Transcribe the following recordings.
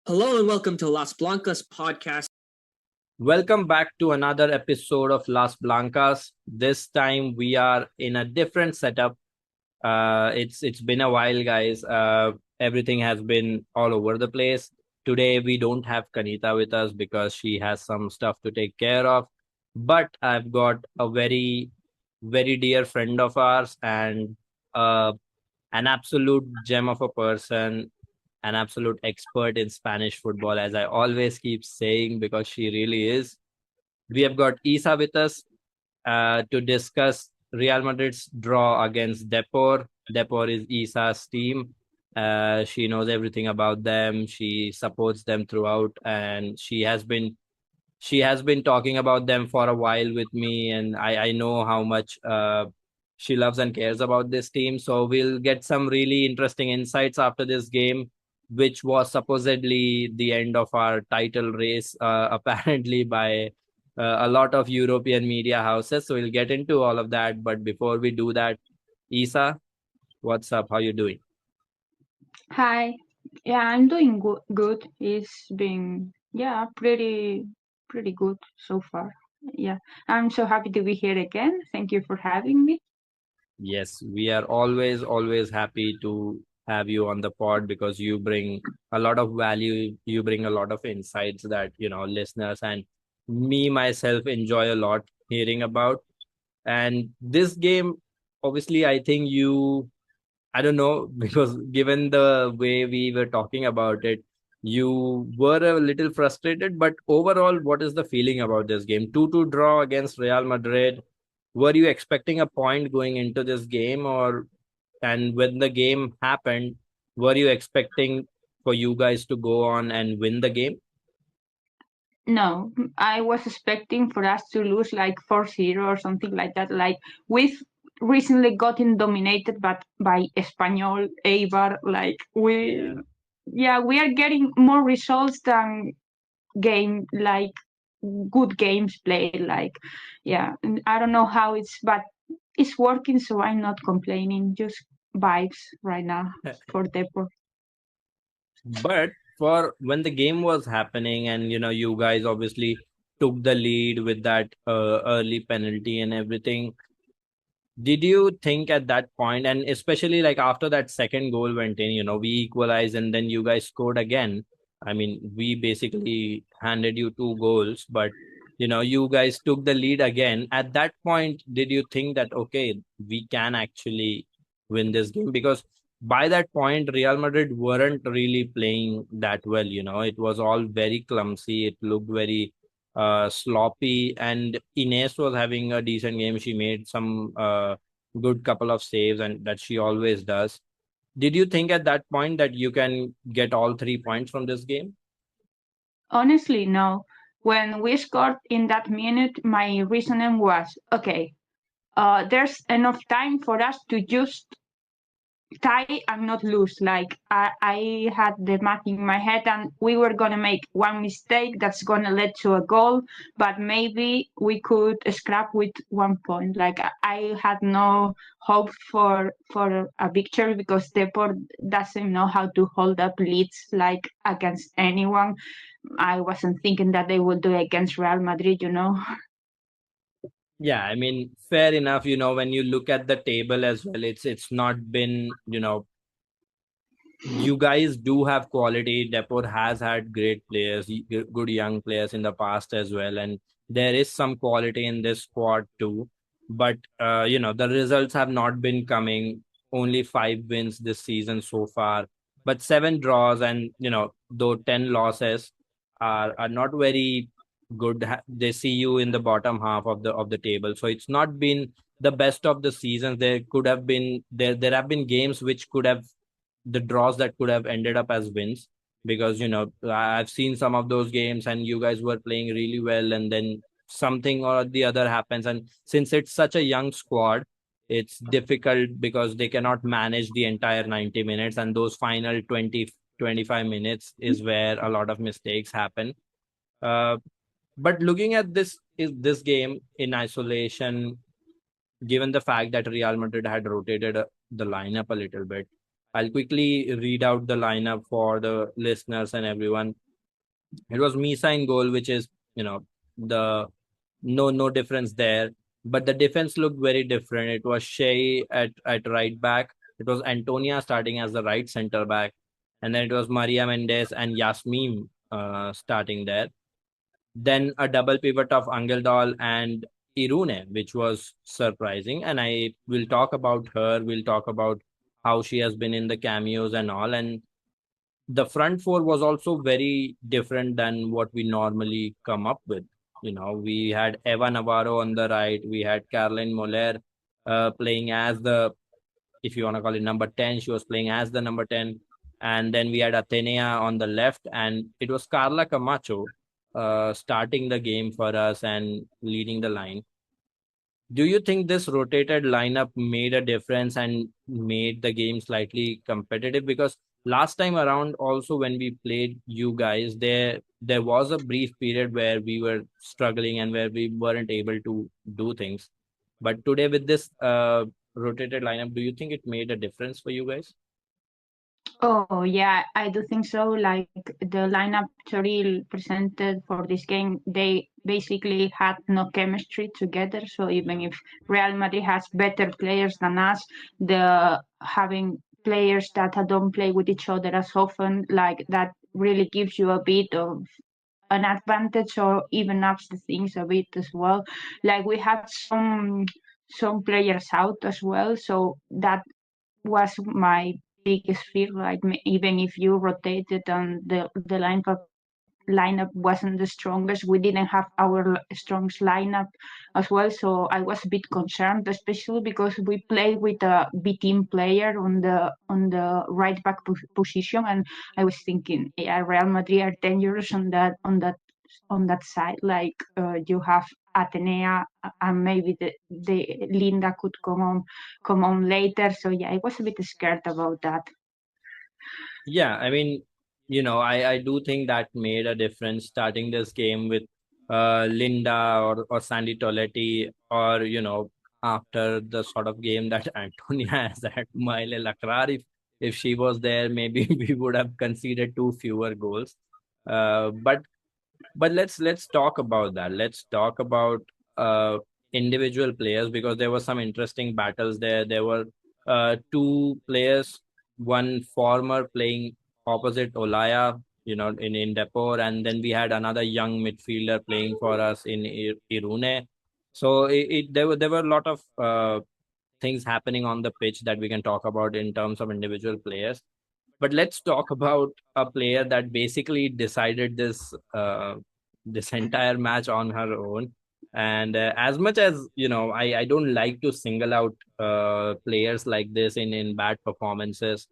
Hello and welcome to Las Blancas podcast. Welcome back to another episode of Las Blancas. This time we are in a different setup. It's been a while, guys. Everything has been all over the place. Today we don't have Kanita with us because she has some stuff to take care of. But I've got a very dear friend of ours and uh, an absolute gem of a person, an absolute expert in Spanish football, as I always keep saying, because she really is. We have got Isa with us to discuss Real Madrid's draw against Depor. Depor is Isa's team. She knows everything about them. She supports them throughout, and she has been talking about them for a while with me, and I know how much she loves and cares about this team. So we'll get some really interesting insights after this game, which was supposedly the end of our title race, apparently by a lot of European media houses. So we'll get into all of that. But before we do that, Isa, what's up? How you doing? Hi. Yeah, I'm doing good. It's been pretty good so far. Yeah, I'm so happy to be here again. Thank you for having me. Yes, we are always happy to have you on the pod because you bring a lot of value. You bring a lot of insights that, listeners and me myself enjoy a lot hearing about. And this game, obviously, I think I don't know, because given the way we were talking about it, you were a little frustrated. But overall, what is the feeling about this game? 2-2 draw against Real Madrid. Were you expecting a point going into this game, and when the game happened, were you expecting for you guys to go on and win the game? No, I was expecting for us to lose like 4-0 or something like that. Like we've recently gotten dominated by Espanyol, Eibar. Like we are getting more results than game like good games played. Like and I don't know how but it's working, so I'm not complaining. Just vibes right now for Depor. But for when the game was happening, and you guys obviously took the lead with that early penalty and everything, did you think at that point, and especially like after that second goal went in, we equalized and then you guys scored again. I mean, we basically handed you two goals, but you guys took the lead again. At that point, did you think that, okay, we can actually win this game? Because by that point, Real Madrid weren't really playing that well. It was all very clumsy. It looked very sloppy, and Ines was having a decent game. She made some good couple of saves, and that she always does. Did you think at that point that you can get all 3 points from this game? Honestly, no. When we scored in that minute, my reasoning was okay. There's enough time for us to just tie and not lose. Like I had the math in my head, and we were gonna make one mistake that's gonna lead to a goal, but maybe we could scrap with 1 point. Like I had no hope for a victory because Depor doesn't know how to hold up leads like against anyone. I wasn't thinking that they would do it against Real Madrid. Yeah, I mean, fair enough. When you look at the table as well, it's not been, you guys do have quality. Depot has had great players, good young players in the past as well, and there is some quality in this squad too. But the results have not been coming. Only 5 wins this season so far, but 7 draws, and though 10 losses are not very good. They see you in the bottom half of the table, so it's not been the best of the seasons. There could have been there have been games which could have the draws that could have ended up as wins, because I've seen some of those games and you guys were playing really well, and then something or the other happens, and since it's such a young squad, it's difficult because they cannot manage the entire 90 minutes, and those final 20-25 minutes is where a lot of mistakes happen. uh, but looking at this game in isolation, given the fact that Real Madrid had rotated the lineup a little bit, I'll quickly read out the lineup for the listeners and everyone. It was Misa in goal, which is, the no difference there. But the defense looked very different. It was Shea at right back. It was Antonia starting as the right center back. And then it was Maria Mendes and Yasmin starting there. Then a double pivot of Angeldal and Irune, which was surprising. And I will talk about her. We'll talk about how she has been in the cameos and all. And the front four was also very different than what we normally come up with. We had Eva Navarro on the right. We had Caroline Moller playing as the, if you want to call it number 10, she was playing as the number 10. And then we had Atenea on the left, and it was Carla Camacho starting the game for us and leading the line. Do you think this rotated lineup made a difference and made the game slightly competitive? Because last time around, also when we played you guys, there was a brief period where we were struggling and where we weren't able to do things. But today with this rotated lineup, do you think it made a difference for you guys? Oh yeah, I do think so. Like the lineup Toril presented for this game, they basically had no chemistry together. So even if Real Madrid has better players than us, the having players that don't play with each other as often, like that really gives you a bit of an advantage or even ups the things a bit as well. Like we had some players out as well, so that was my biggest fear. Like even if you rotated and the lineup wasn't the strongest, we didn't have our strongest lineup as well. So I was a bit concerned, especially because we played with a B team player on the right back position, and I was thinking, yeah, Real Madrid are dangerous on that side. Like you have Atenea and maybe the Linda could come on later. So yeah, I was a bit scared about that. Yeah, I mean, I do think that made a difference starting this game with Linda or Sandy Toletti, or after the sort of game that Antonia has had Maile Lakrar. If she was there, maybe we would have conceded two fewer goals. But let's talk about that. Let's talk about uh individual players, because there were some interesting battles there. There were two players, one former playing opposite Olaya, in Depor, and then we had another young midfielder playing for us in Irune. So there were a lot of things happening on the pitch that we can talk about in terms of individual players. But let's talk about a player that basically decided this entire match on her own. And as much as I don't like to single out players like this in bad performances,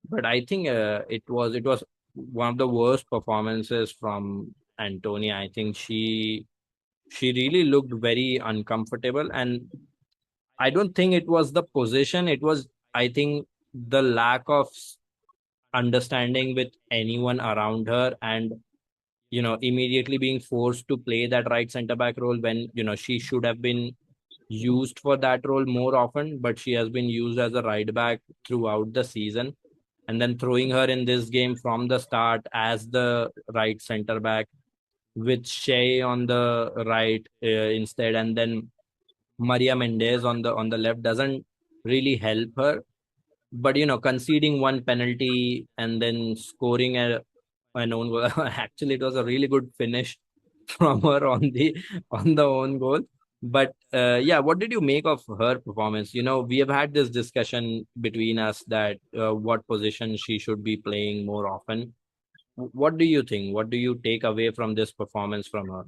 but I think it was one of the worst performances from Antonia. I think she really looked very uncomfortable, and I don't think it was the position. It was, I think, the lack of understanding with anyone around her, and immediately being forced to play that right center back role when she should have been used for that role more often, but she has been used as a right back throughout the season. And then throwing her in this game from the start as the right center back with Shea on the right instead, and then Maria Mendez on the left doesn't really help her. But conceding one penalty and then scoring an own goal, actually it was a really good finish from her on the own goal. But yeah, what did you make of her performance? We have had this discussion between us that what position she should be playing more often. What do you think? What do you take away from this performance from her?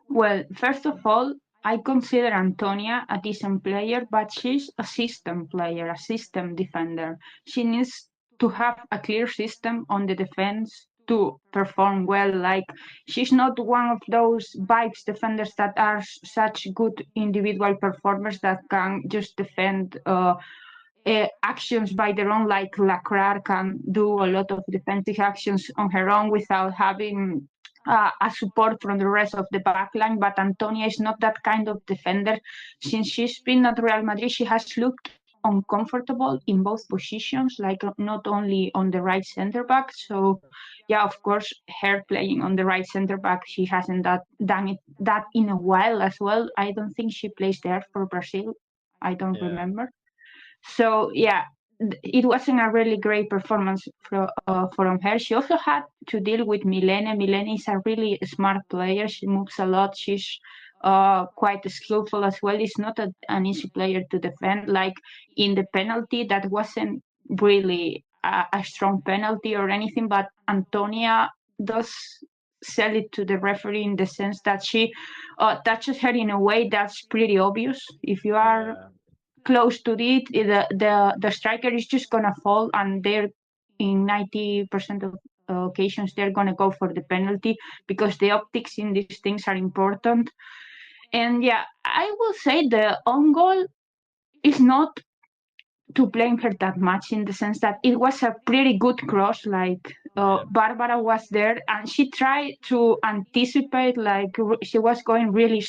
Well, first of all, I consider Antonia a decent player, but she's a system player, a system defender. She needs to have a clear system on the defense to perform well. Like she's not one of those vibes defenders that are such good individual performers that can just defend actions by their own. Like Lacrar can do a lot of defensive actions on her own without having a support from the rest of the backline. But Antonia is not that kind of defender. Since she's been at Real Madrid, she has looked uncomfortable in both positions, like not only on the right center back. So yeah, of course, her playing on the right center back, she hasn't done it that in a while as well. I don't think she plays there for Brazil. I don't remember. So yeah, it wasn't a really great performance from her. She also had to deal with Milene. Milene is a really smart player. She moves a lot. She's quite skillful as well. It's not an easy player to defend. Like in the penalty, that wasn't really a strong penalty or anything, but Antonia does sell it to the referee in the sense that she touches her in a way that's pretty obvious. If you are close to it, the striker is just gonna fall, and they're in 90% of occasions they're gonna go for the penalty because the optics in these things are important. And yeah, I will say the own goal is not to blame her that much in the sense that it was a pretty good cross. Like Barbara was there and she tried to anticipate, like she was going really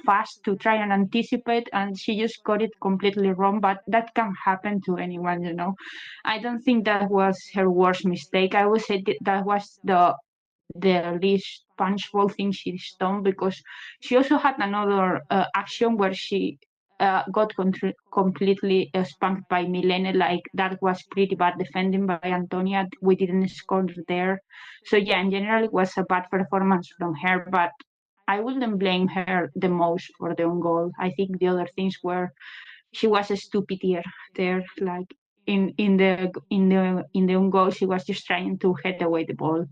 fast to try and anticipate, and she just got it completely wrong. But that can happen to anyone, you know. I don't think that was her worst mistake. I would say that was the least punishable thing she's done, because she also had another action where she got completely spanked by Milene. Like that was pretty bad defending by Antonia. We didn't score there. So yeah, in general, it was a bad performance from her, but I wouldn't blame her the most for the own goal. I think the other things were she was a stupid there. Like in the own goal, she was just trying to head away the ball.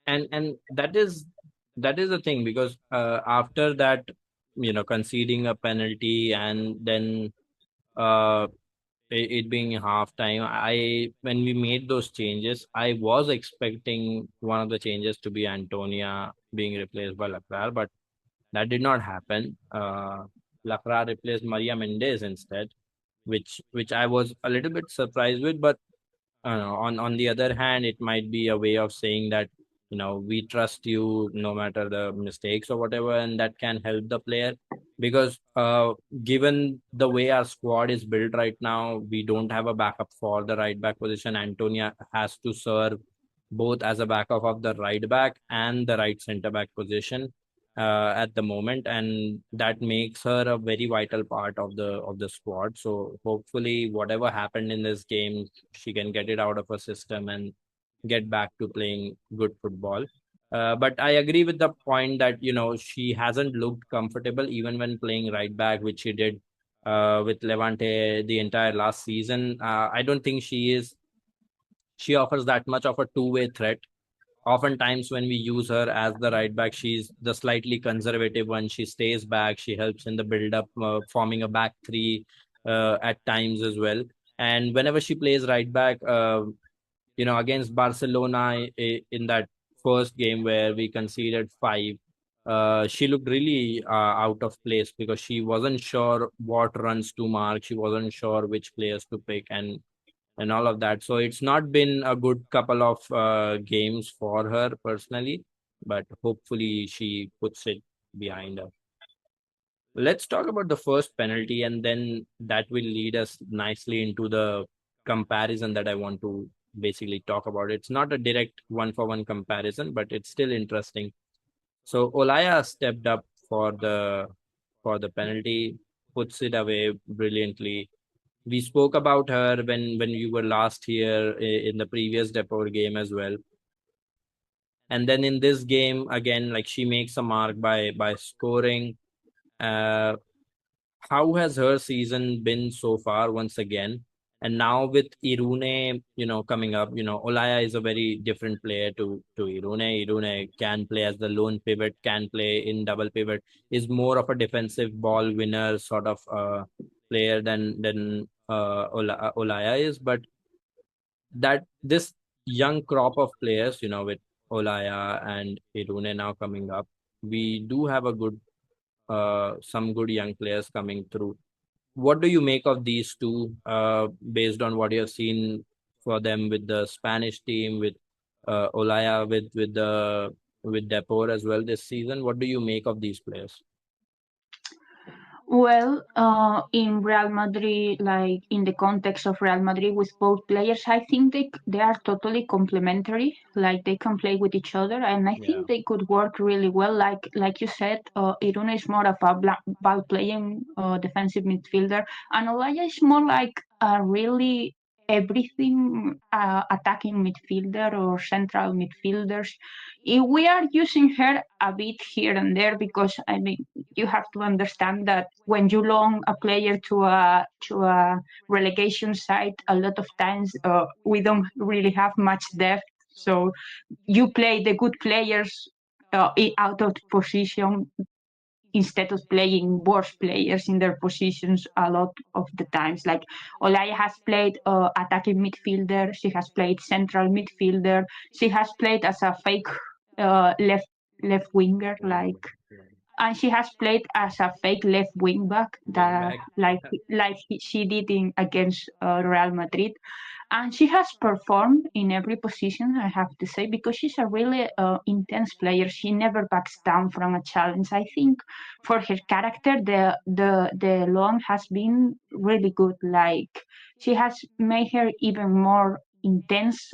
And that is the thing, because after that, conceding a penalty and then uh it being half time, when we made those changes, I was expecting one of the changes to be Antonia being replaced by Lacrar, but that did not happen. Lacrar replaced Maria Mendez instead, which I was a little bit surprised with. But on the other hand, it might be a way of saying that we trust you no matter the mistakes or whatever, and that can help the player. Because given the way our squad is built right now, we don't have a backup for the right back position. Antonia has to serve both as a backup of the right back and the right center back position at the moment, and that makes her a very vital part of the squad. So hopefully, whatever happened in this game, she can get it out of her system and get back to playing good football. But I agree with the point that she hasn't looked comfortable even when playing right back, which she did with Levante the entire last season. I don't think she offers that much of a two-way threat. Oftentimes when we use her as the right back, she's the slightly conservative one. She stays back, she helps in the build up, forming a back three at times as well. And whenever she plays right back, against Barcelona in that first game where we conceded 5, she looked really out of place because she wasn't sure what runs to mark, she wasn't sure which players to pick, and all of that. So it's not been a good couple of games for her personally, but hopefully she puts it behind her. Let's talk about the first penalty, and then that will lead us nicely into the comparison that I want to basically talk about. It's not a direct one-for-one comparison, but it's still interesting. So Olaya stepped up for the penalty, puts it away brilliantly. We spoke about her when you were last here in the previous Depor game as well. And then in this game again, like, she makes a mark by scoring. Uh, how has her season been so far once again? And now with Irune, coming up, Olaya is a very different player to Irune. Irune can play as the lone pivot, can play in double pivot, is more of a defensive ball winner sort of player than Olaya is. But that this young crop of players, with Olaya and Irune now coming up, we do have some good young players coming through. What do you make of these two, based on what you have seen for them with the Spanish team, with Olaya, with Depor as well this season? What do you make of these players? Well, in Real Madrid, like in the context of Real Madrid with both players, I think they are totally complementary. Like they can play with each other, and I Yeah. think they could work really well. Like you said, Irune is more of a ball playing defensive midfielder, and Olaya is more like a really everything attacking midfielder or central midfielders. We are using her a bit here and there because I mean you have to understand that when you loan a player to a relegation side, a lot of times we don't really have much depth. So you play the good players out of position instead of playing worse players in their positions a lot of the times. Like Olaya has played attacking midfielder, she has played central midfielder, she has played as a fake left winger, like, and she has played as a fake left wing back Wing that back. she did in against Real Madrid, and she has performed in every position, I have to say, because she's a really intense player. She never backs down from a challenge. I think for her character, the loan has been really good. Like she has made her even more intense,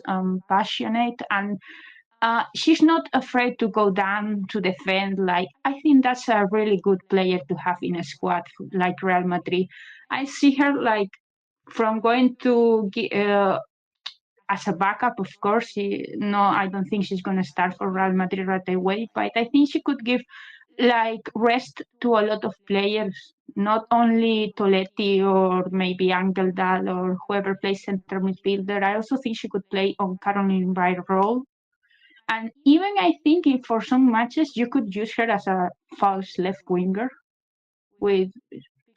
passionate, and she's not afraid to go down to defend. Like I think that's a really good player to have in a squad like Real Madrid. I see her like from going to as a backup, of course. No, I don't think she's going to start for Real Madrid right away, but I think she could give like rest to a lot of players, not only Toletti or maybe Angel Dal or whoever plays center midfielder. I also think she could play on Caroline Wright role. And even I think for some matches you could use her as a false left winger with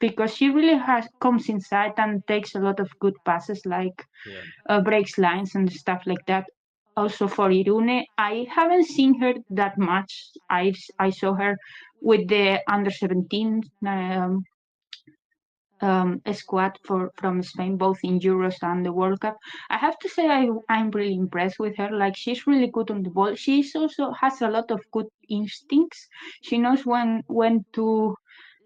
because she really has comes inside and takes a lot of good passes, like Yeah. breaks lines and stuff like that. Also for Irune, I haven't seen her that much. I saw her with the under 17 squad from Spain, both in Euros and the World Cup. I have to say I'm really impressed with her. Like she's really good on the ball. She also has a lot of good instincts. She knows when to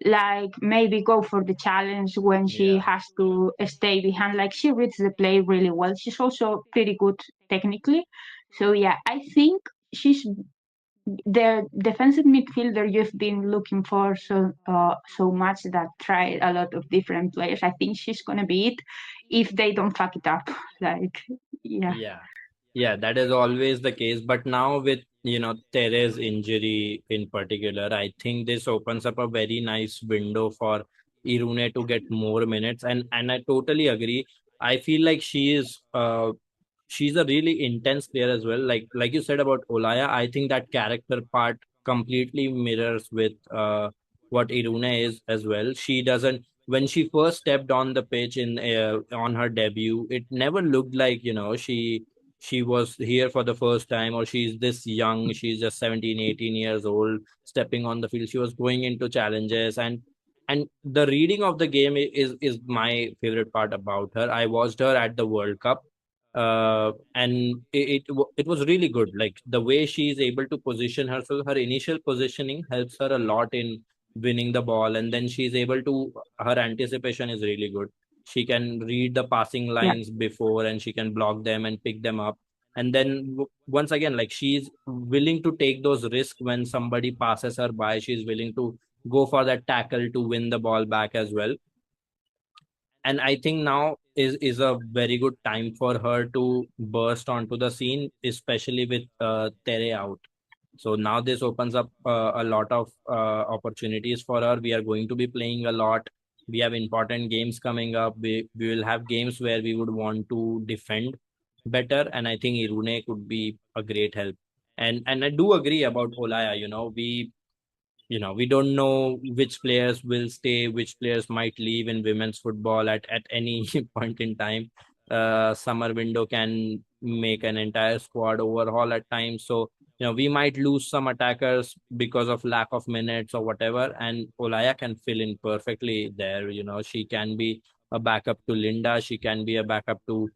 like maybe go for the challenge, when she Yeah. has to stay behind. Like she reads the play really well. She's also pretty good technically. So yeah, I think she's the defensive midfielder you've been looking for so much that tried a lot of different players. I think she's gonna be it if they don't fuck it up. Like yeah. Yeah. Yeah, that is always the case. But now with, Tere's injury in particular, I think this opens up a very nice window for Irune to get more minutes. And I totally agree. I feel like she's a really intense player as well. Like you said about Olaya, I think that character part completely mirrors with what Irune is as well. She doesn't when she first stepped on the pitch in on her debut, it never looked like she was here for the first time, or she's this young, she's just 17, 18 years old stepping on the field. She was going into challenges, and the reading of the game is my favorite part about her. I watched her at the World Cup, and it was really good. Like the way she is able to position herself, her initial positioning helps her a lot in winning the ball, and then she's able to, her anticipation is really good. She can read the passing Yeah. lines before, and she can block them and pick them up. And then once again, like she's willing to take those risks when somebody passes her by. She's willing to go for that tackle to win the ball back as well. And I think now is a very good time for her to burst onto the scene, especially with Tere out. So now this opens up a lot of opportunities for her. We are going to be playing a lot. We have important games coming up. We will have games where we would want to defend better, and I think Irune could be a great help. And I do agree about Olaya. We don't know which players will stay, which players might leave in women's football at any point in time. Summer window can make an entire squad overhaul at times. So, we might lose some attackers because of lack of minutes or whatever. And Olaya can fill in perfectly there. She can be a backup to Linda. She can be a backup to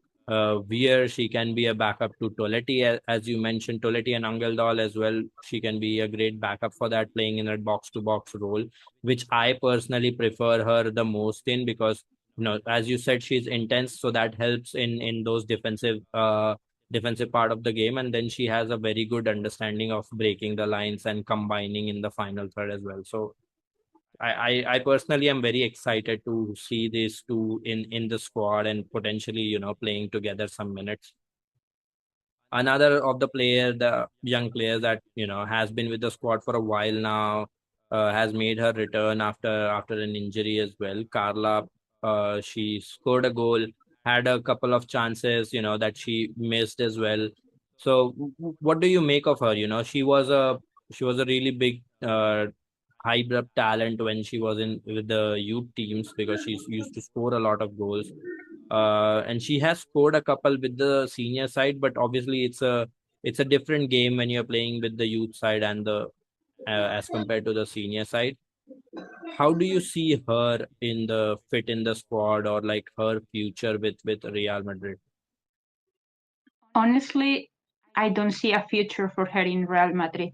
where she can be a backup to Toletti, as you mentioned, Toletti and Angeldal as well. She can be a great backup for that, playing in a box-to-box role, which I personally prefer her the most in, because as you said, she's intense, so that helps in those defensive part of the game, and then she has a very good understanding of breaking the lines and combining in the final third as well. So I personally am very excited to see these two in the squad and potentially playing together some minutes. Another of the young player that has been with the squad for a while now, has made her return after an injury as well. Carla, she scored a goal, had a couple of chances that she missed as well. So what do you make of her? She was a really big hybrid talent when she was in with the youth teams, because she used to score a lot of goals. And she has scored a couple with the senior side, but obviously it's a different game when you're playing with the youth side and the as compared to the senior side. How do you see her in the fit in the squad, or like her future with Real Madrid? Honestly, I don't see a future for her in Real Madrid.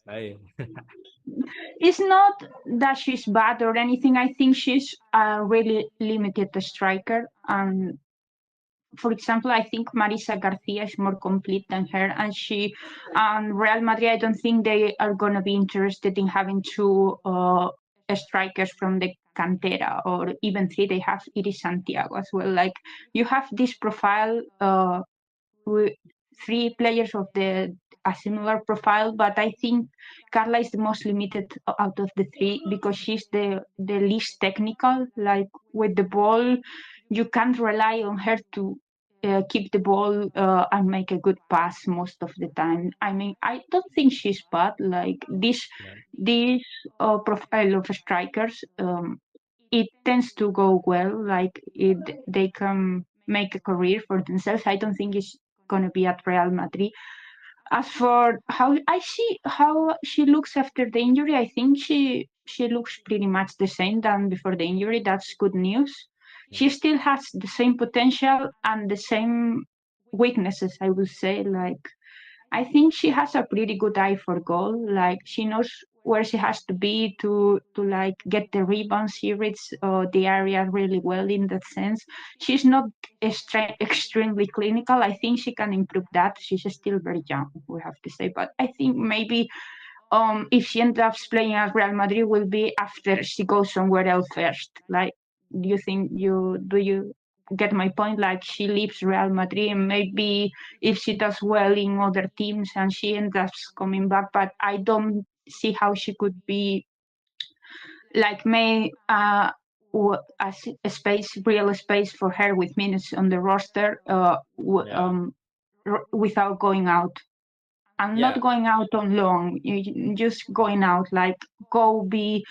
Okay. It's not that she's bad or anything. I think she's a really limited striker. And for example, I think Marisa Garcia is more complete than her. And Real Madrid, I don't think they are going to be interested in having two strikers from the cantera, or even three. They have Iris Santiago as well. Like, you have this profile, three players of a similar profile, but I think Carla is the most limited out of the three, because she's the least technical. Like, with the ball, you can't rely on her to keep the ball and make a good pass most of the time. I mean, I don't think she's bad. Like, Yeah. this profile of strikers, it tends to go well. Like, they can make a career for themselves. I don't think it's going to be at Real Madrid. As for how I see how she looks after the injury, I think she looks pretty much the same than before the injury. That's good news. She still has the same potential and the same weaknesses, I would say. Like, I think she has a pretty good eye for goal. Like, she knows where she has to be to like get the rebounds. She reads the area really well in that sense. She's not extremely clinical. I think she can improve that. She's still very young, we have to say. But I think maybe if she ends up playing at Real Madrid, will be after she goes somewhere else first. Like, do you get my point? Like, she leaves Real Madrid, and maybe if she does well in other teams and she ends up coming back, but I don't see how she could be like a real space for her with minutes on the roster without going out. I'm not Yeah. going out on loan. You just going out, like, go be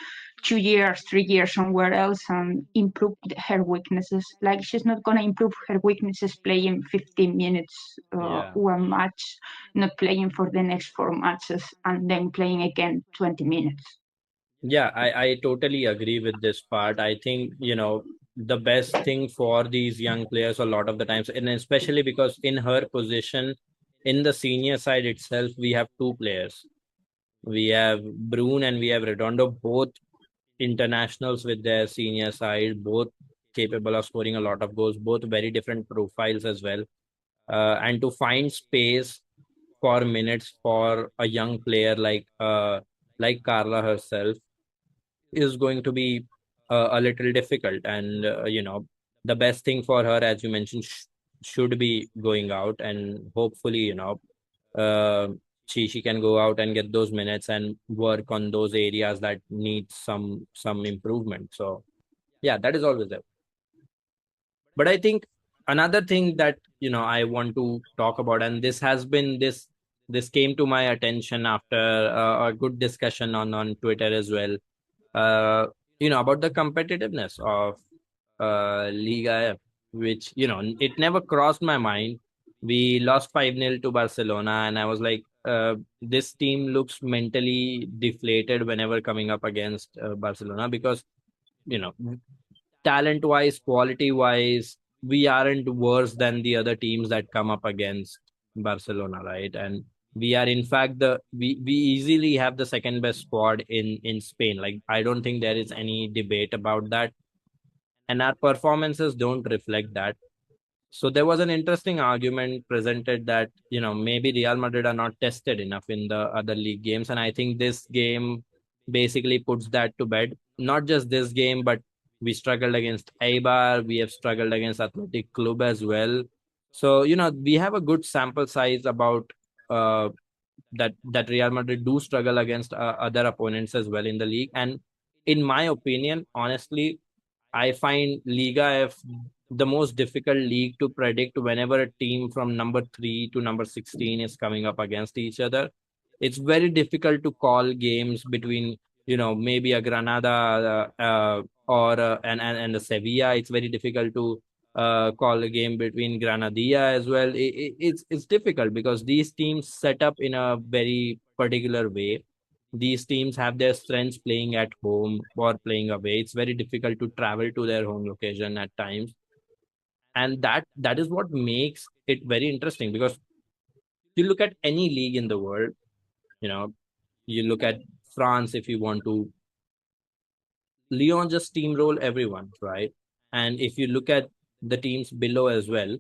2 years, 3 years somewhere else and improve her weaknesses. Like, she's not going to improve her weaknesses playing 15 minutes Yeah. one match, not playing for the next 4 matches and then playing again 20 minutes. Yeah, I totally agree with this part. I think, the best thing for these young players a lot of the times, and especially because in her position in the senior side itself, we have two players. We have Brune and we have Redondo, both internationals with their senior side, both capable of scoring a lot of goals, both very different profiles as well. And to find space for minutes for a young player like Carla herself is going to be a little difficult. And the best thing for her, as you mentioned, should be going out, and hopefully uh, she can go out and get those minutes and work on those areas that need some improvement. So yeah, that is always there. But I think another thing that I want to talk about, and this came to my attention after a good discussion on Twitter as well, uh, about the competitiveness of Liga F, which, it never crossed my mind. We lost 5-0 to Barcelona, and I was like, this team looks mentally deflated whenever coming up against Barcelona, because, you know, talent wise, quality wise, we aren't worse than the other teams that come up against Barcelona, right? And we are in fact we easily have the second best squad in Spain. Like, I don't think there is any debate about that, and our performances don't reflect that. So there was an interesting argument presented that, maybe Real Madrid are not tested enough in the other league games. And I think this game basically puts that to bed. Not just this game, but we struggled against Eibar. We have struggled against Athletic Club as well. So, we have a good sample size about uh, that Real Madrid do struggle against other opponents as well in the league. And in my opinion, honestly, I find Liga F the most difficult league to predict whenever a team from number 3 to number 16 is coming up against each other. It's very difficult to call games between, maybe a Granada or and a Sevilla. It's very difficult to call a game between Granadilla as well. It's difficult because these teams set up in a very particular way. These teams have their strengths playing at home or playing away. It's very difficult to travel to their home location at times, and that is what makes it very interesting. Because you look at any league in the world, you know you look at France, if you want to, Lyon just steamroll everyone, right? And if you look at the teams below as well,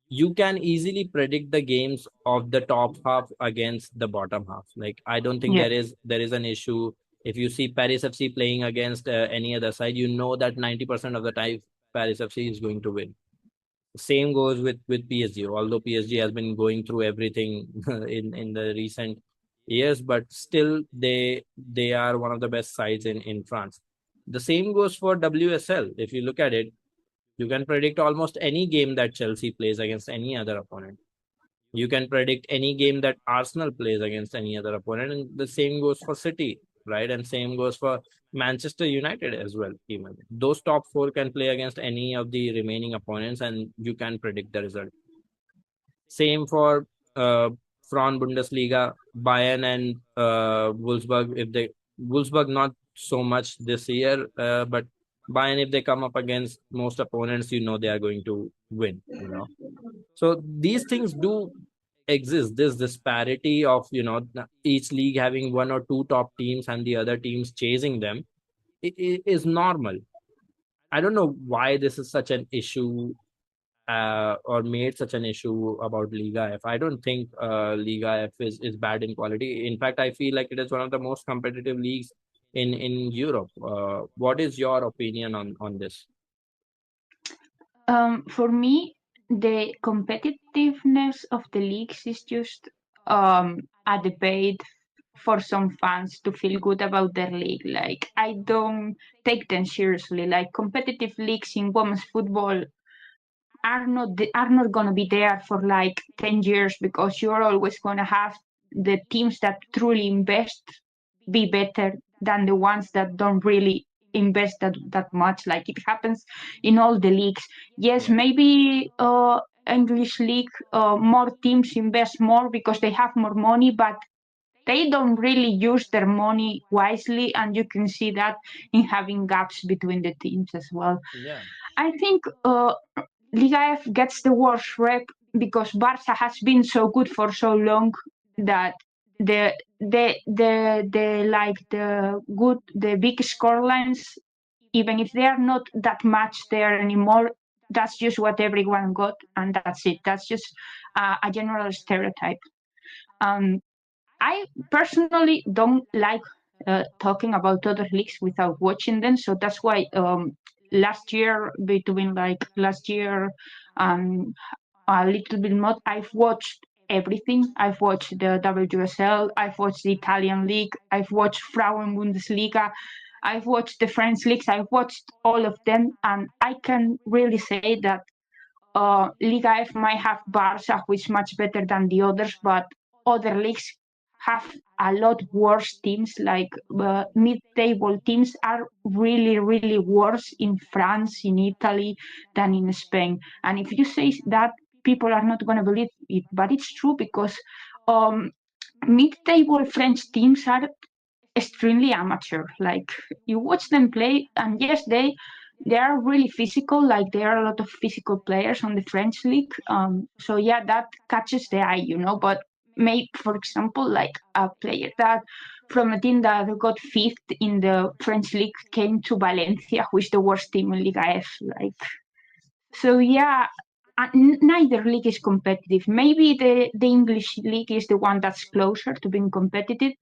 you can easily predict the games of the top half against the bottom half. Like, I don't think Yeah. there is an issue. If you see Paris FC playing against any other side, that 90% of the time Paris FC is going to win. Same goes with PSG. Although PSG has been going through everything in the recent years, but still they are one of the best sides in France. The same goes for WSL. If you look at it, you can predict almost any game that Chelsea plays against any other opponent. You can predict any game that Arsenal plays against any other opponent, and the same goes for City, right? And same goes for Manchester United as well. Even those top four can play against any of the remaining opponents, and you can predict the result. Same for uh, Frauen Bundesliga, Bayern and Wolfsburg. If they Wolfsburg not so much this year, but Bayern, if they come up against most opponents, they are going to win. So these things do exist. This disparity of each league having one or two top teams and the other teams chasing them is normal. I don't know why this is such an issue, or made such an issue about Liga F. I don't think Liga F is bad in quality. In fact, I feel like it is one of the most competitive leagues in Europe. What is your opinion on this? For me, the competitiveness of the leagues is just a debate for some fans to feel good about their league. Like, I don't take them seriously. Like, competitive leagues in women's football are not going to be there for like 10 years, because you're always going to have the teams that truly invest be better than the ones that don't really invest that much. Like, it happens in all the leagues. Yes, Yeah. maybe English league, more teams invest more because they have more money, but they don't really use their money wisely, and you can see that in having gaps between the teams as well. Yeah. I think Liga F gets the worst rep because Barca has been so good for so long that the big scorelines, even if they are not that much there anymore, that's just what everyone got, and that's it. That's just a general stereotype. I personally don't like talking about other leagues without watching them, so that's why last year and a little bit more, I've watched everything. I've watched the WSL, I've watched the Italian league, I've watched Frauen Bundesliga, I've watched the French leagues, I've watched all of them, and I can really say that Liga F might have Barca, which is much better than the others, but other leagues have a lot worse teams. Like mid-table teams are really, really worse in France, in Italy, than in Spain. And if you say that, people are not going to believe it, but it's true, because mid-table French teams are extremely amateur. Like, you watch them play, and yes, they are really physical. Like there are a lot of physical players on the French league. So yeah, that catches the eye, But maybe, for example, like a player that from a team that got fifth in the French league came to Valencia, who is the worst team in Liga F. So yeah, neither league is competitive. Maybe the English league is the one that's closer to being competitive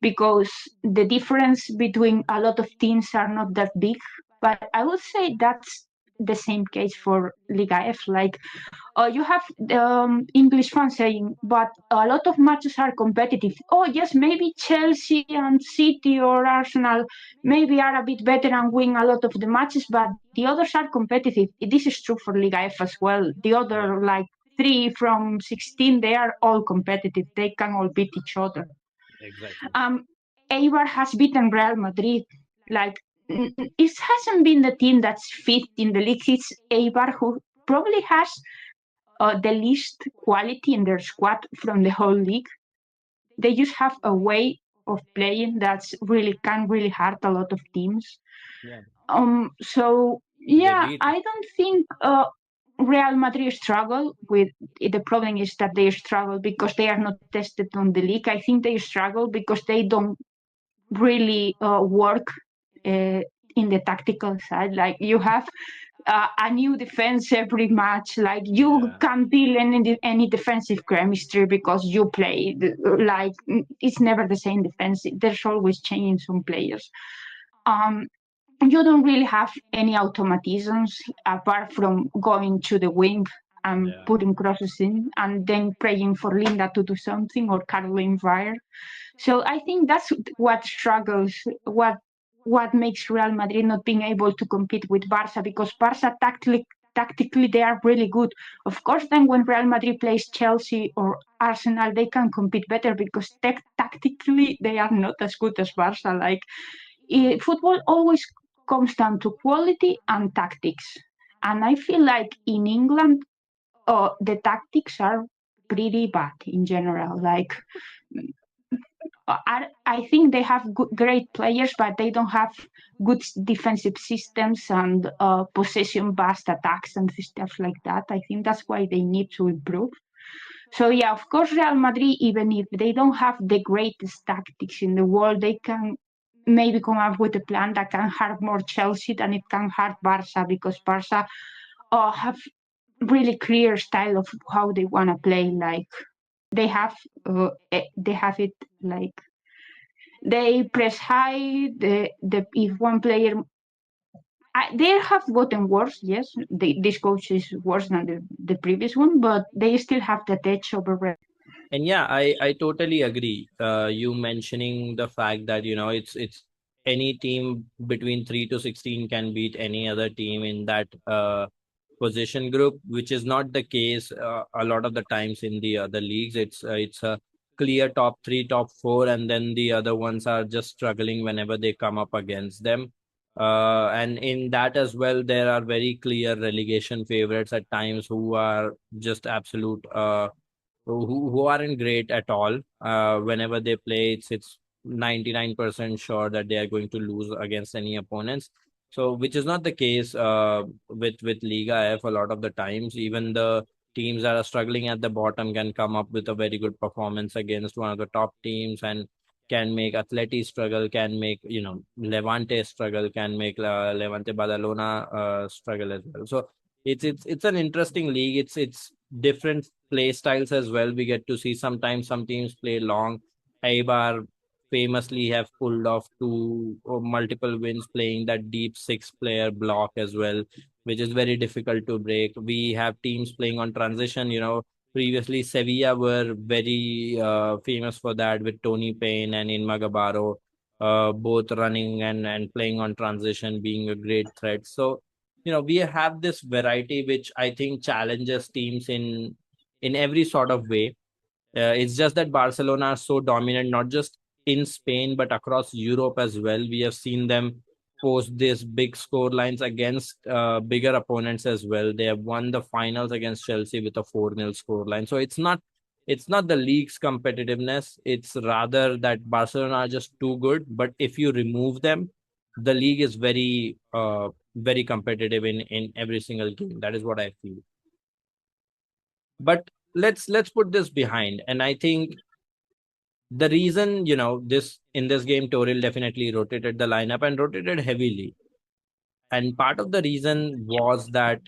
because the difference between a lot of teams are not that big. But I would say that's the same case for Liga F. You have English fans saying, but a lot of matches are competitive. Oh, yes, maybe Chelsea and City or Arsenal maybe are a bit better and win a lot of the matches, but the others are competitive. This is true for Liga F as well. The other, 3 from 16, they are all competitive. They can all beat each other. Exactly. Eibar has beaten Real Madrid. It hasn't been the team that's fifth in the league. It's Eibar who probably has the least quality in their squad from the whole league. They just have a way of playing that's can really hurt a lot of teams. Yeah. So yeah, I don't think Real Madrid struggle with the problem is that they struggle because they are not tested on the league. I think they struggle because they don't really work in the tactical side. Like you have a new defense every match. Like you can't build any defensive chemistry because you play like it's never the same defense. There's always changing some players. You don't really have any automatisms apart from going to the wing and putting crosses in and then praying for Linda to do something or Caroline Vire. So I think that's what struggles, what makes Real Madrid not being able to compete with Barca, because Barca tactically they are really good. Of course, then when Real Madrid plays Chelsea or Arsenal, they can compete better because tactically they are not as good as Barca. Football always comes down to quality and tactics. And I feel like in England, the tactics are pretty bad in general. I think they have great players, but they don't have good defensive systems and possession-based attacks and stuff like that. I think that's why they need to improve. So yeah, of course, Real Madrid, even if they don't have the greatest tactics in the world, they can maybe come up with a plan that can hurt more Chelsea than it can hurt Barca, because Barca have really clear style of how they want to play. They have it like they press high. If one player, they have gotten worse. Yes, this coach is worse than the previous one, but they still have that edge over. And yeah, I totally agree. You mentioning the fact that it's any team between 3 to 16 can beat any other team in that position group, which is not the case a lot of the times in the other leagues. It's a clear top three, top four, and then the other ones are just struggling whenever they come up against them. And in that as well, there are very clear relegation favorites at times who are just absolute who aren't great at all. Whenever they play, it's 99% sure that they are going to lose against any opponents. So, which is not the case with Liga F. A lot of the times, even the teams that are struggling at the bottom can come up with a very good performance against one of the top teams and can make Atleti struggle, can make Levante struggle, can make Levante Badalona struggle as well. So it's an interesting league. It's different play styles as well. We get to see sometimes some teams play long. Eibar famously have pulled off two or multiple wins playing that deep 6 player block as well, which is very difficult to break. We have teams playing on transition. Previously Sevilla were very famous for that with Tony Payne and Inma Gabaro, both running and playing on transition, being a great threat. So we have this variety which I think challenges teams in every sort of way. It's just that Barcelona are so dominant, not just in Spain but across Europe as well. We have seen them post these big score lines against bigger opponents as well. They have won the finals against Chelsea with a 4-0 score line. So it's not the league's competitiveness. It's rather that Barcelona are just too good. But if you remove them, the league is very very competitive in every single game. That is what I feel. But let's put this behind. And I think the reason, this in this game, Toril definitely rotated the lineup and rotated heavily. And part of the reason was that,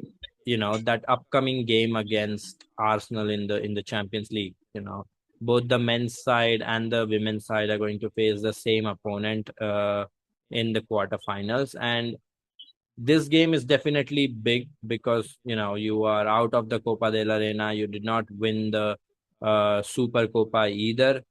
that upcoming game against Arsenal in the Champions League, both the men's side and the women's side are going to face the same opponent in the quarterfinals. And this game is definitely big because you are out of the Copa del Arena. You did not win the Super Copa either.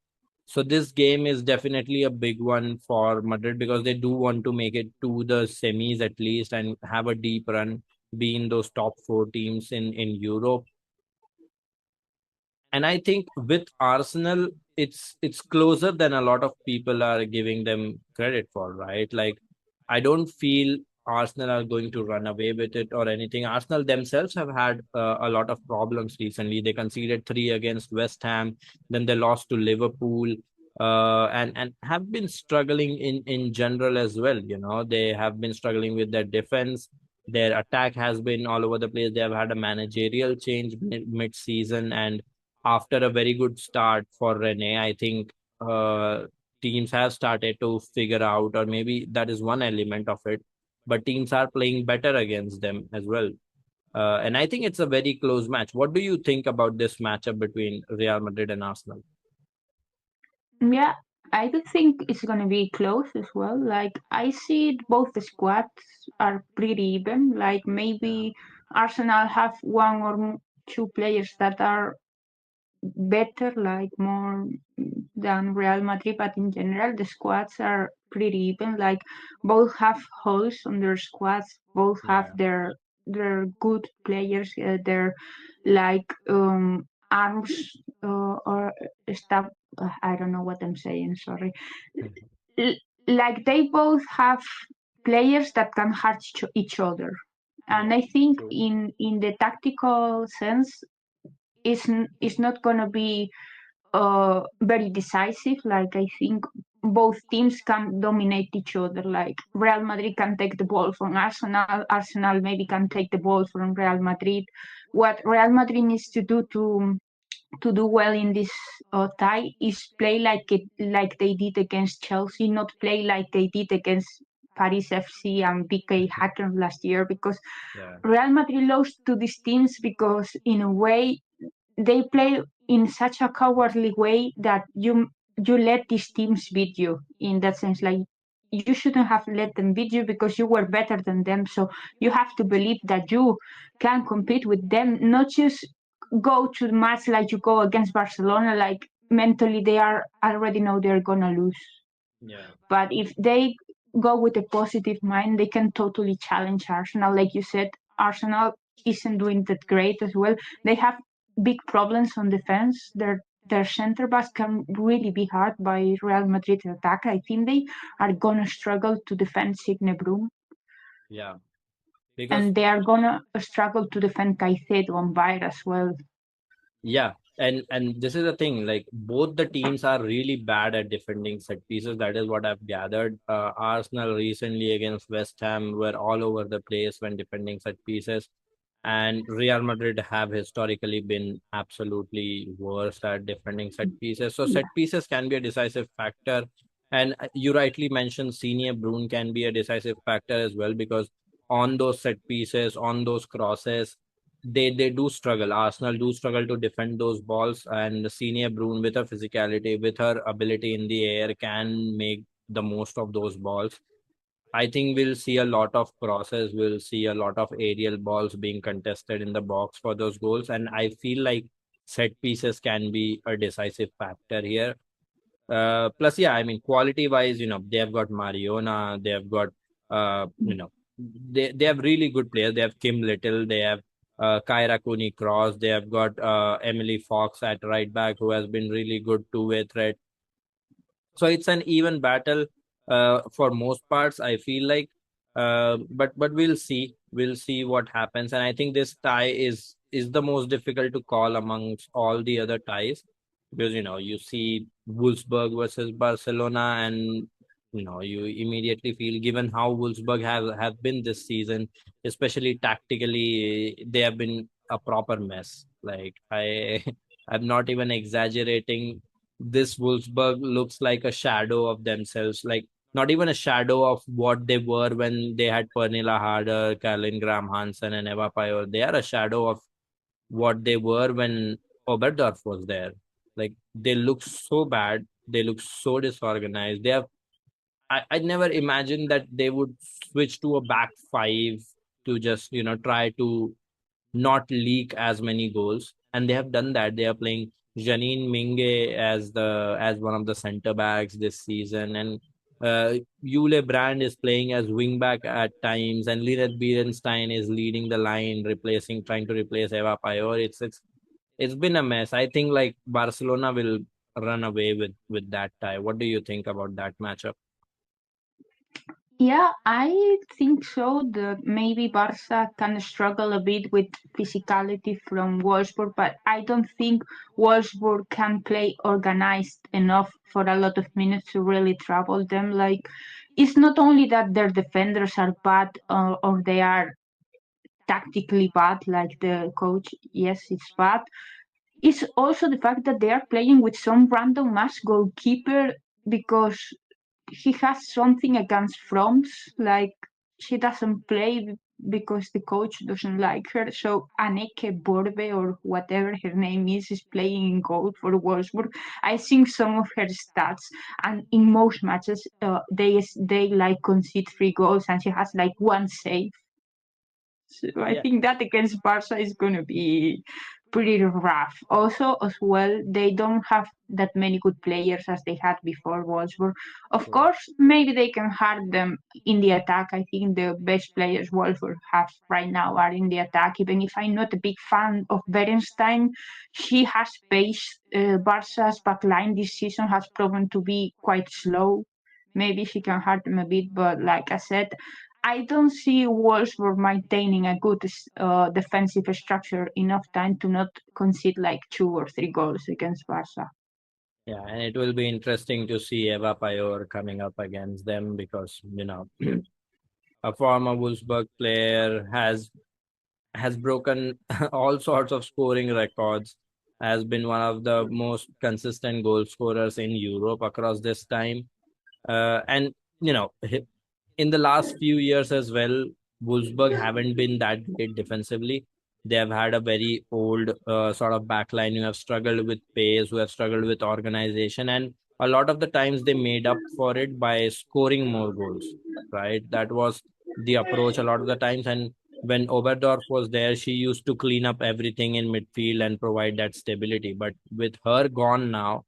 So this game is definitely a big one for Madrid because they do want to make it to the semis at least and have a deep run, be in those top four teams in Europe. And I think with Arsenal, it's closer than a lot of people are giving them credit for, right? Like, I don't feel Arsenal are going to run away with it or anything. Arsenal themselves have had a lot of problems recently. They conceded 3 against West Ham, then they lost to Liverpool, and have been struggling in general as well. They have been struggling with their defense. Their attack has been all over the place. They have had a managerial change mid-season, and after a very good start for Rene, I think teams have started to figure out, or maybe that is one element of it, but teams are playing better against them as well. And I think it's a very close match. What do you think about this matchup between Real Madrid and Arsenal? Yeah, I do think it's going to be close as well. Like, I see both the squads are pretty even. Like, maybe Arsenal have one or two players that are better, like more than Real Madrid, but in general, the squads are pretty even. Like, both have holes on their squads, both have Yeah. their good players, their like arms or stuff. I don't know what I'm saying. Sorry. Like, they both have players that can hurt each other, and I think True. in the tactical sense, it's not gonna be very decisive. Like, I think both teams can dominate each other. Like, Real Madrid can take the ball from Arsenal. Arsenal maybe can take the ball from Real Madrid. What Real Madrid needs to do to do well in this tie is play like they did against Chelsea, not play like they did against Paris FC and BK Hacken last year, because Yeah. Real Madrid lost to these teams because in a way they play in such a cowardly way that you let these teams beat you. In that sense, like, you shouldn't have let them beat you because you were better than them. So you have to believe that you can compete with them, not just go to the match like you go against Barcelona, like mentally they are already know they're gonna lose. Yeah. But if they go with a positive mind, they can totally challenge Arsenal. Like you said, Arsenal isn't doing that great as well. They have big problems on defense. Their center backs can really be hard by Real Madrid attack. I think they are gonna struggle to defend Signe Broom, Yeah. Because and they are gonna struggle to defend Caicedo and Bayer as well. Yeah, and this is the thing. Like, both the teams are really bad at defending set pieces. That is what I've gathered. Arsenal recently against West Ham were all over the place when defending set pieces, and Real Madrid have historically been absolutely worst at defending set pieces. So Yeah, set pieces can be a decisive factor, and you rightly mentioned Senior Brune can be a decisive factor as well, because on those set pieces, on those crosses, they do struggle. Arsenal do struggle to defend those balls, and Senior Brune, with her physicality, with her ability in the air, can make the most of those balls. I think we'll see a lot of crosses. We'll see a lot of aerial balls being contested in the box for those goals, and I feel like set pieces can be a decisive factor here. Plus, yeah, I mean, quality wise, they have got Mariona, they have got, they have really good players. They have Kim Little, they have Kyra Cooney Cross, they have got Emily Fox at right back, who has been really good two-way threat. So it's an even battle for most parts, I feel like. But we'll see what happens, and I think this tie is the most difficult to call amongst all the other ties, because you see Wolfsburg versus Barcelona, and you immediately feel, given how Wolfsburg have been this season, especially tactically, they have been a proper mess. Like I'm not even exaggerating. This Wolfsburg looks like a shadow of themselves. Like not even a shadow of what they were when they had Pernilla Harder, Caroline Graham Hansen, and Eva Pajor. They are a shadow of what they were when Oberdorf was there. Like they look so bad. They look so disorganized. I never imagined that they would switch to a back five to just, try to not leak as many goals. And they have done that. They are playing Janine Minge as one of the center backs this season. And Yule Brand is playing as wing back at times, and Linette Bierenstein is leading the line, trying to replace Eva Pajor. It's been a mess. I think like Barcelona will run away with that tie. What do you think about that matchup? Yeah, I think so. That maybe Barca can struggle a bit with physicality from Wolfsburg, but I don't think Wolfsburg can play organized enough for a lot of minutes to really trouble them. Like, it's not only that their defenders are bad or they are tactically bad, like the coach, yes, it's bad. It's also the fact that they are playing with some random mass goalkeeper because he has something against Froms, like she doesn't play because the coach doesn't like her. So Anneke Borbe or whatever her name is playing in goal for Wolfsburg. I think some of her stats, and in most matches, they like concede 3 goals, and she has like one save. So I Yeah. think that against Barca is going to be pretty rough. Also, as well, they don't have that many good players as they had before Wolfsburg. Of True. course, maybe they can hurt them in the attack. I think the best players Wolfsburg have right now are in the attack. Even if I'm not a big fan of Berenstein, she has pace. Barca's backline this season has proven to be quite slow. Maybe she can hurt them a bit, but like I said, I don't see Wolfsburg maintaining a good defensive structure enough time to not concede like 2 or 3 goals against Barca. Yeah, and it will be interesting to see Eva Pajor coming up against them because, a former Wolfsburg player has broken all sorts of scoring records, has been one of the most consistent goal scorers in Europe across this time. And in the last few years as well, Wolfsburg haven't been that great defensively. They have had a very old sort of backline who have struggled with pace, who have struggled with organization, and a lot of the times they made up for it by scoring more goals. Right, that was the approach a lot of the times. And when Oberdorf was there, she used to clean up everything in midfield and provide that stability. But with her gone now,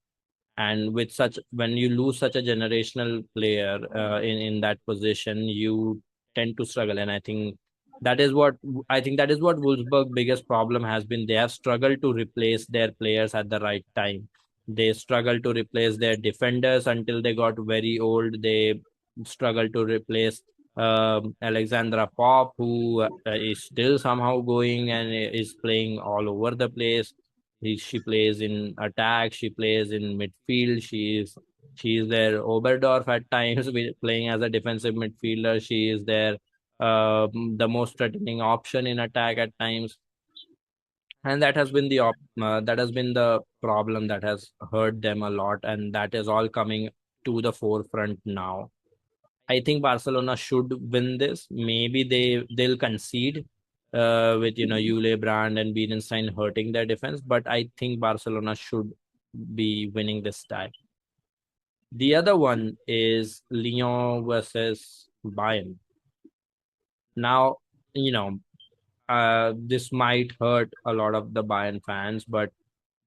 and with such when you lose such a generational player in that position, you tend to struggle. And I think that is what Wolfsburg biggest problem has been. They have struggled to replace their players at the right time. They struggled to replace their defenders until they got very old. They struggled to replace Alexandra Pop, who is still somehow going and is playing all over the place. She plays in attack. She plays in midfield. She is their Oberdorf at times, playing as a defensive midfielder. She is their the most threatening option in attack at times, and that has been the problem that has hurt them a lot, and that is all coming to the forefront now. I think Barcelona should win this. Maybe they'll concede with Yule Brand and Bierenstein hurting their defense, but I think Barcelona should be winning this tie. The other one is Lyon versus Bayern. Now, you know, this might hurt a lot of the Bayern fans, but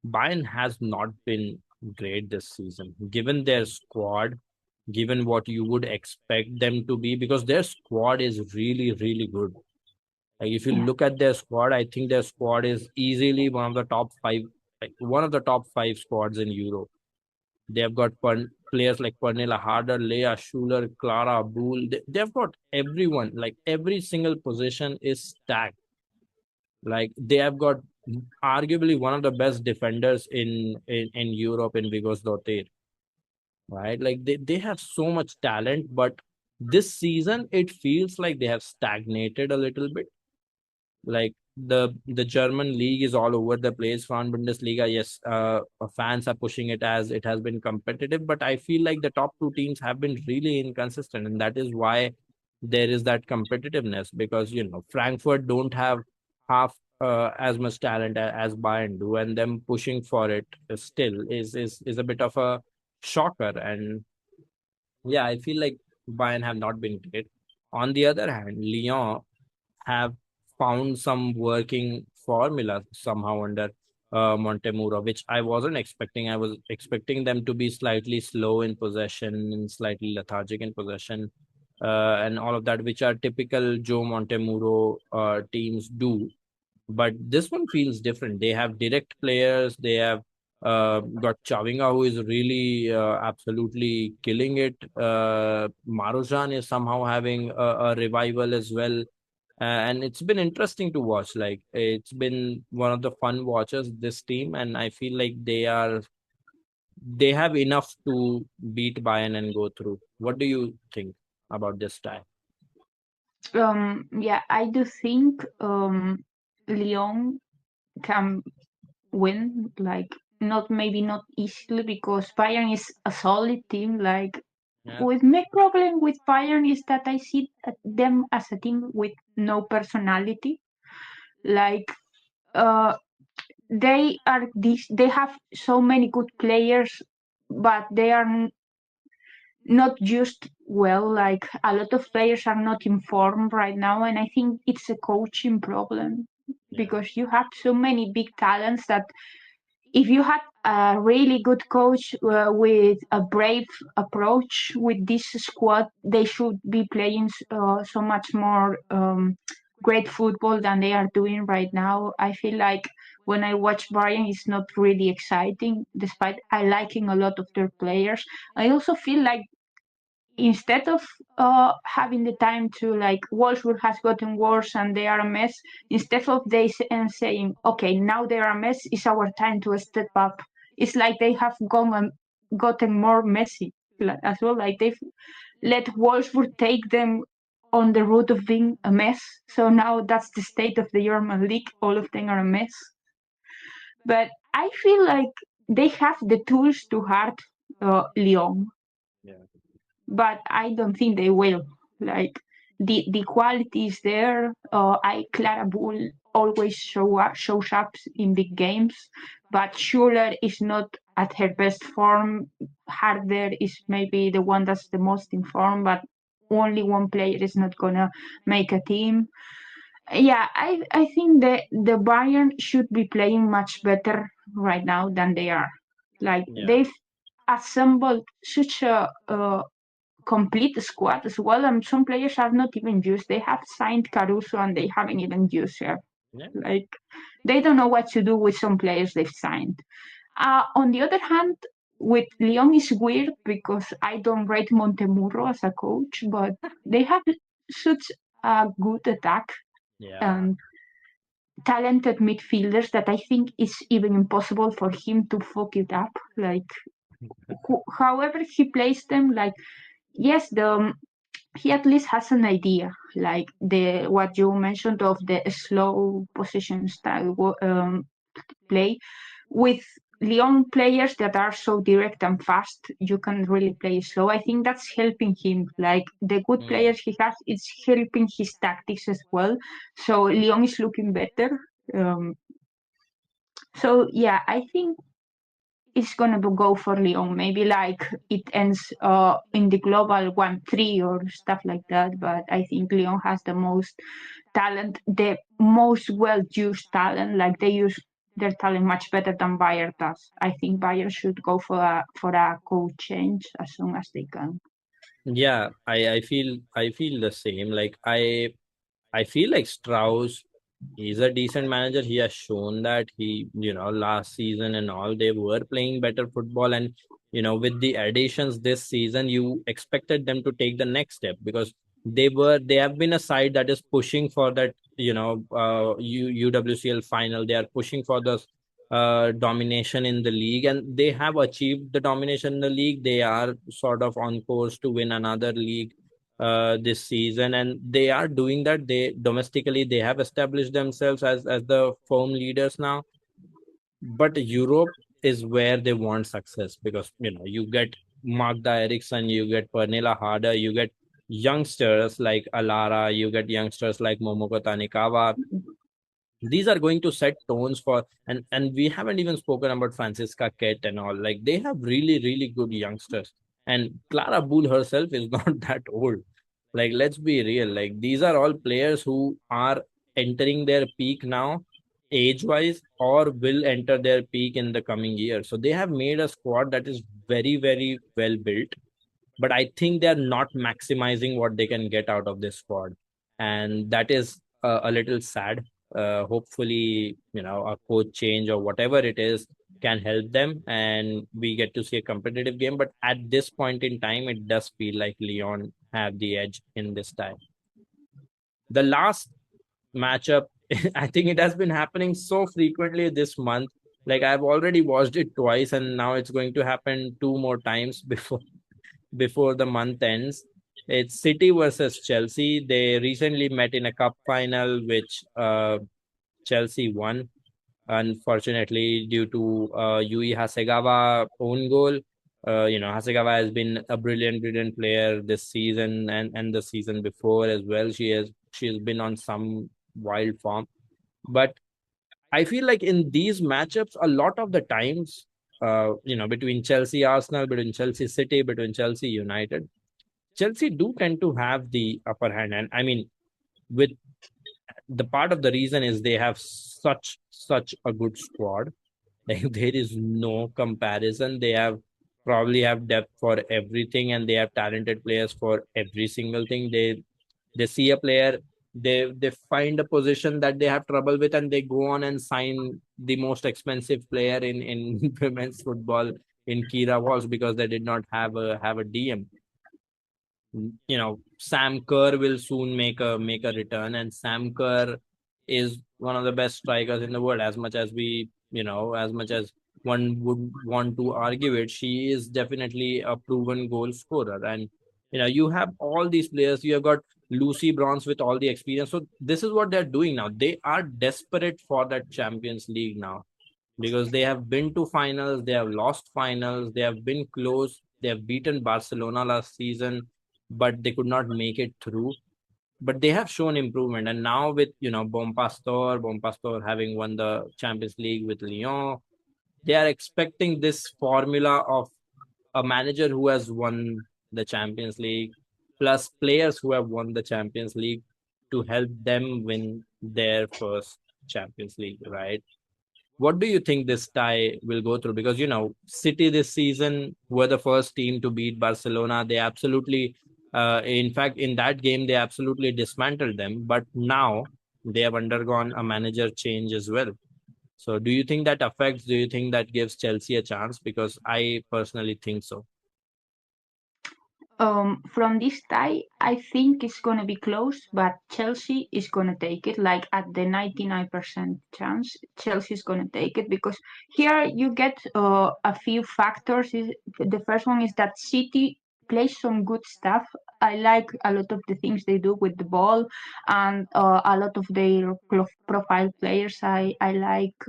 Bayern has not been great this season, given their squad, given what you would expect them to be, because their squad is really, really good. Like if you Yeah. look at their squad, I think their squad is easily one of the top five squads in Europe. They have got players like Pernilla Harder, Leah Schuler, Clara Bull. They've got everyone. Like every single position is stacked. Like they have got arguably one of the best defenders in Europe in Vigos Dotir. right? Like they have so much talent, but this season it feels like they have stagnated a little bit. Like the German league is all over the place. Fan Bundesliga, yes, fans are pushing it as it has been competitive, but I feel like the top two teams have been really inconsistent, and that is why there is that competitiveness, because Frankfurt don't have half as much talent as Bayern do, and them pushing for it still is a bit of a shocker. And yeah, I feel like Bayern have not been great. On the other hand, Lyon have found some working formula somehow under Montemuro, which I wasn't expecting. I was expecting them to be slightly slow in possession and slightly lethargic in possession, and all of that, which are typical Joe Montemuro teams do. But this one feels different. They have direct players. They have got Chavinga, who is really absolutely killing it. Marozhan is somehow having a revival as well, and it's been interesting to watch. Like, it's been one of the fun watches, this team, and I feel like they have enough to beat Bayern and go through. What do you think about this tie? Yeah, I do think Lyon can win, like maybe not easily, because Bayern is a solid team. Like, Yeah. with my problem with Bayern is that I see them as a team with no personality. Like, uh, they have so many good players, but they are not used well. Like, a lot of players are not informed right now, and I think it's a coaching problem, Yeah. because you have so many big talents that if you had a really good coach with a brave approach with this squad, they should be playing so much more great football than they are doing right now. I feel like when I watch Bayern, it's not really exciting, despite I liking a lot of their players. I also feel like instead of having the time to, like, Wolfsburg has gotten worse and they are a mess, instead of saying, okay, now they are a mess, it's our time to step up. It's like they have gone and gotten more messy as well. Like, they've let Wolfsburg take them on the route of being a mess. So now that's the state of the German league. All of them are a mess. But I feel like they have the tools to hurt Lyon, Yeah. but I don't think they will. Like, the quality is there. Clara Bull always shows up in big games, but Schuler is not at her best form. Harder is maybe the one that's the most in form, but only one player is not gonna make a team. Yeah, I think the Bayern should be playing much better right now than they are. Like, Yeah. they've assembled such a complete squad as well, and some players are not even used. They have signed Caruso and they haven't even used her. Yeah. Like, they don't know what to do with some players they've signed. On the other hand, with Lyon is weird because I don't rate Montemurro as a coach, but they have such a good attack Yeah. and talented midfielders that I think it's even impossible for him to fuck it up. Like, however he plays them, like, yes, he at least has an idea, like the what you mentioned of the slow position style play. With Lyon players that are so direct and fast, you can really play slow. I think that's helping him. Like, the good Hmm. players he has, it's helping his tactics as well. So Lyon is looking better. So yeah, I think it's gonna go for Lyon. Maybe like it ends in the global 1-3 or stuff like that. But I think Lyon has the most talent, the most well used talent. Like, they use their talent much better than Bayern does. I think Bayern should go for a coach change as soon as they can. Yeah, I feel the same. Like, I feel like Strauss, he's a decent manager. He has shown that last season and all, they were playing better football. And, with the additions this season, you expected them to take the next step, because they have been a side that is pushing for that, UWCL final. They are pushing for the domination in the league, and they have achieved the domination in the league. They are sort of on course to win another league this season, and they are doing that. They domestically they have established themselves as the firm leaders now. But Europe is where they want success, because you get Magda Eriksson, you get Pernilla Harder, you get youngsters like Alara, you get youngsters like Momoko Tanikawa. These are going to set tones for, and we haven't even spoken about Francisca Kett and all. Like, they have really good youngsters, and Clara Bull herself is not that old. Like, let's be real, like these are all players who are entering their peak now, age wise, or will enter their peak in the coming year. So they have made a squad that is very well built, but I think they're not maximizing what they can get out of this squad, and that is a little sad. Hopefully, a coach change or whatever it is can help them, and we get to see a competitive game. But at this point in time, it does feel like Lyon have the edge in this time. The last matchup, I think it has been happening so frequently this month. Like, I've already watched it twice, and now it's going to happen two more times before the month ends. It's City versus Chelsea. They recently met in a cup final, which Chelsea won, unfortunately, due to Yui Hasegawa own goal. Hasegawa has been a brilliant player this season, and the season before as well. She has been on some wild form. But I feel like in these matchups, a lot of the times, between Chelsea Arsenal, between Chelsea City, between Chelsea United, Chelsea do tend to have the upper hand. And I mean, with the part of the reason is they have such a good squad. Like, there is no comparison. They probably have depth for everything, and they have talented players for every single thing. They see a player, they find a position that they have trouble with, and they go on and sign the most expensive player in women's football in Kira Walsh, because they did not have a DM. Sam Kerr will soon make a return, and Sam Kerr is one of the best strikers in the world. As much as one would want to argue it, she is definitely a proven goal scorer. And you have all these players. You have got Lucy Bronze with all the experience. So this is what they're doing now. They are desperate for that Champions League now, because they have been to finals, they have lost finals, they have been close, they have beaten Barcelona last season, but they could not make it through. But they have shown improvement, and now with Bompastor having won the Champions League with Lyon, they are expecting this formula of a manager who has won the Champions League plus players who have won the Champions League to help them win their first Champions League, right? What do you think this tie will go through? Because City this season were the first team to beat Barcelona. They absolutely, in fact, in that game they absolutely dismantled them. But now they have undergone a manager change as well. So do you think that affects? Do you think that gives Chelsea a chance? Because I personally think so. From this tie, I think it's going to be close, but Chelsea is going to take it. Like, at the 99% chance, Chelsea is going to take it, because here you get a few factors. The first one is that City plays some good stuff. I like a lot of the things they do with the ball, and a lot of their profile players. I like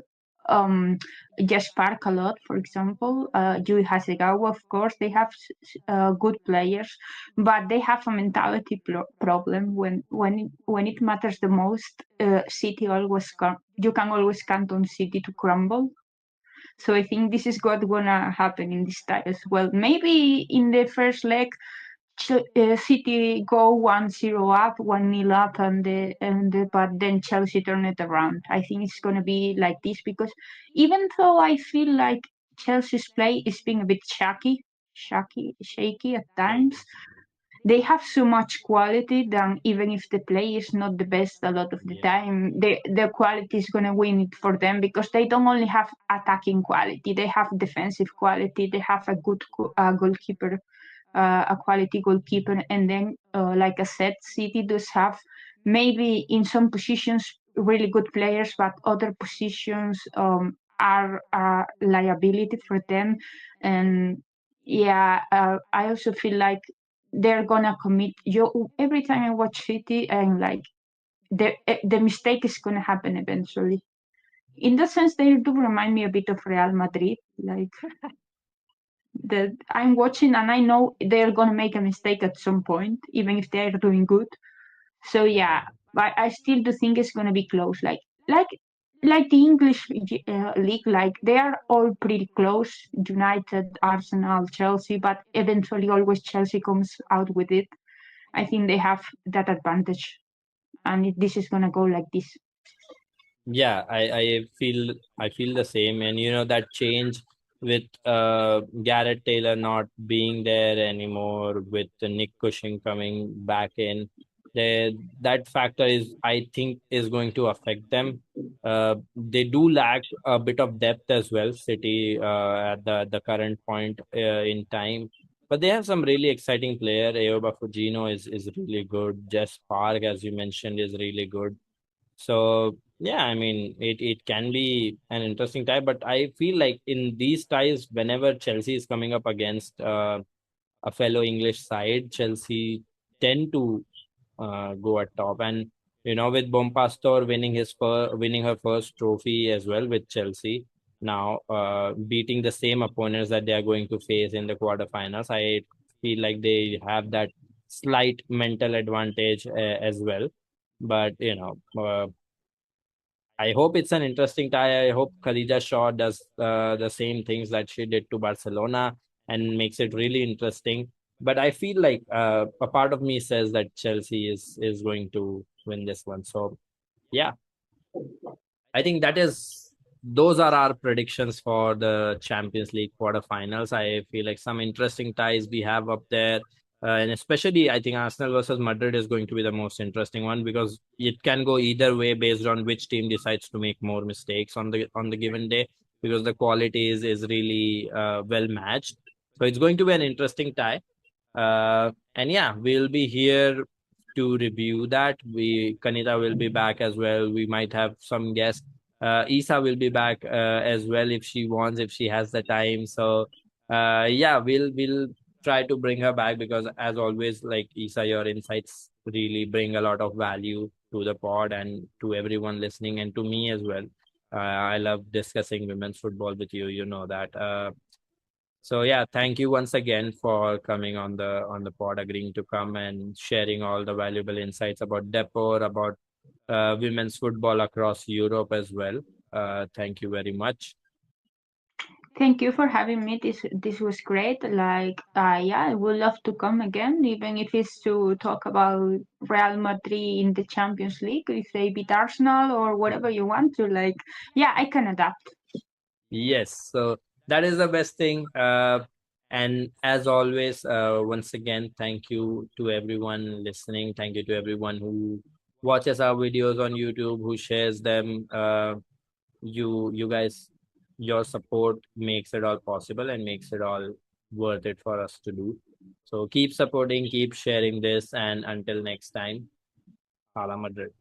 Yash Park a lot, for example. Yui Hasegawa, of course, they have good players, but they have a mentality problem. When it matters the most, City you can always count on City to crumble. So I think this is what's gonna happen in this tie as well. Maybe in the first leg, City go 1-0 up, 1-0 up, but then Chelsea turn it around. I think it's going to be like this, because even though I feel like Chelsea's play is being a bit shaky at times, they have so much quality that even if the play is not the best a lot of the time, the quality is going to win it for them, because they don't only have attacking quality, they have defensive quality, they have a good goalkeeper, a quality goalkeeper. And then, like I said, City does have maybe in some positions really good players, but other positions are a liability for them. And yeah, I also feel like they're gonna commit. Every time I watch City, I'm like, the mistake is gonna happen eventually. In that sense, they do remind me a bit of Real Madrid. Like that, I'm watching and I know they're gonna make a mistake at some point, even if they're doing good. So yeah, but I still do think it's gonna be close. Like like the English league, like they are all pretty close. United, Arsenal, Chelsea, but eventually always Chelsea comes out with it. I think they have that advantage, and this is gonna go like this. Yeah, I feel the same, and that change with Garrett Taylor not being there anymore, with Nick Cushing coming back in, that factor is, I think, is going to affect them. They do lack a bit of depth as well, City, at the current point in time, but they have some really exciting player. Ayoba Fujino is really good. Jess Park, as you mentioned, is really good. So yeah, I mean, it can be an interesting tie, but I feel like in these ties, whenever Chelsea is coming up against a fellow English side, Chelsea tend to go at top. And with Bompastor winning her first trophy as well with Chelsea now, beating the same opponents that they are going to face in the quarterfinals, I feel like they have that slight mental advantage as well. But I hope it's an interesting tie. I hope Khadija Shaw does the same things that she did to Barcelona and makes it really interesting. But I feel like a part of me says that Chelsea is going to win this one. So yeah, I think those are our predictions for the Champions League quarterfinals. I feel like some interesting ties we have up there. And especially, I think Arsenal versus Madrid is going to be the most interesting one, because it can go either way based on which team decides to make more mistakes on the given day, because the quality is really well matched. So it's going to be an interesting tie. And yeah, we'll be here to review that. Kanita will be back as well. We might have some guests. Isa will be back as well if she wants, if she has the time. So yeah, we'll try to bring her back, because as always, like Isa, your insights really bring a lot of value to the pod and to everyone listening, and to me as well. I love discussing women's football with you. You know that. So yeah, thank you once again for coming on the pod, agreeing to come and sharing all the valuable insights about Depor, about women's football across Europe as well. Thank you very much. Thank you for having me. This was great. Like, yeah, I would love to come again, even if it's to talk about Real Madrid in the Champions League, if they beat Arsenal or whatever you want to. Like, yeah, I can adapt. Yes, so that is the best thing. And as always, once again, thank you to everyone listening. Thank you to everyone who watches our videos on YouTube, who shares them. You guys, your support makes it all possible and makes it all worth it for us to do. So keep supporting, keep sharing this, and until next time, Hala Madrid.